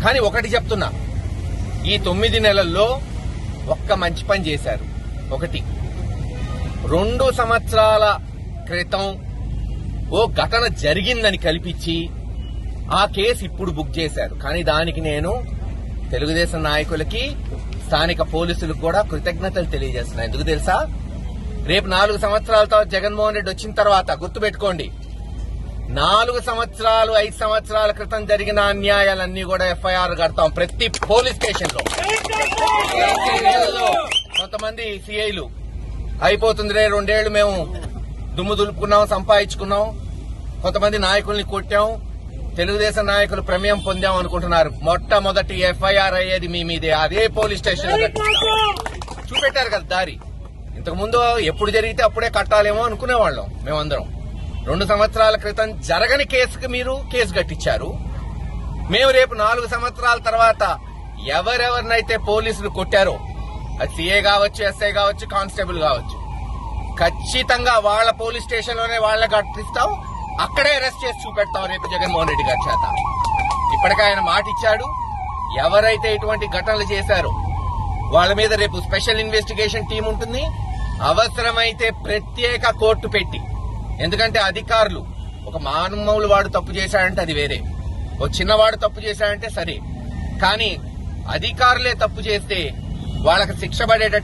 కానీ ఒకటి చెప్తున్నా, ఈ 9 నెలల్లో ఒక్క మంచి పని చేశారు. ఒకటి, 2 సంవత్సరాల క్రితం ఓ ఘటన జరిగిందని కల్పించి ఆ కేసు ఇప్పుడు బుక్ చేశారు. కానీ దానికి నేను తెలుగుదేశం నాయకులకి, స్థానిక పోలీసులకు కూడా కృతజ్ఞతలు తెలియజేస్తున్నా. ఎందుకు తెలుసా? రేపు 4 సంవత్సరాలతో జగన్మోహన్ రెడ్డి వచ్చిన తర్వాత గుర్తుపెట్టుకోండి, 4 సంవత్సరాలు 5 సంవత్సరాల క్రితం జరిగిన అన్యాయాలన్నీ కూడా ఎఫ్ఐఆర్ కడతాం ప్రతి పోలీస్ స్టేషన్ లో. కొంతమంది సిఐలు అయిపోతుందిరే 2 ఏళ్లు మేము దుమ్ము దులుపుకున్నాం, సంపాదించుకున్నాం, కొంతమంది నాయకుల్ని కొట్టాం, తెలుగుదేశం నాయకులు ప్రమేయం పొందాం అనుకుంటున్నారు. మొట్టమొదటి ఎఫ్ఐఆర్ అయ్యేది మీ మీదే, అదే పోలీస్ స్టేషన్ చూపెట్టారు కదా దారి. ఇంతకుముందు ఎప్పుడు జరిగితే అప్పుడే కట్టాలేమో అనుకునేవాళ్ళం మేమందరం. 2 సంవత్సరాల క్రితం జరగని కేసుకు మీరు కేసు కట్టించారు. మేము రేపు 4 సంవత్సరాల తర్వాత ఎవరెవరినైతే పోలీసులు కొట్టారో, అది సిఏ కావచ్చు, ఎస్ఐ కావచ్చు, కానిస్టేబుల్ కావచ్చు, ఖచ్చితంగా వాళ్ళ పోలీస్ స్టేషన్ లోనే వాళ్ళకి కట్టిస్తాం, అక్కడే అరెస్ట్ చేసి చూపెడతాం రేపు జగన్మోహన్ రెడ్డి గారి చేత. ఇప్పటికే ఆయన మాట ఇచ్చాడు, ఎవరైతే ఇటువంటి ఘటనలు చేశారో వాళ్ళ మీద రేపు స్పెషల్ ఇన్వెస్టిగేషన్ టీం ఉంటుంది. అవసరమైతే ప్రత్యేక కోర్టు పెట్టి, ఎందుకంటే అధికారులు, ఒక మానవులు వాడు తప్పు చేశాడంటే అది వేరే, ఓ చిన్నవాడు తప్పు చేశాడంటే సరే, కానీ అధికారులే తప్పు చేస్తే వాళ్ళకి శిక్ష పడేటట్టు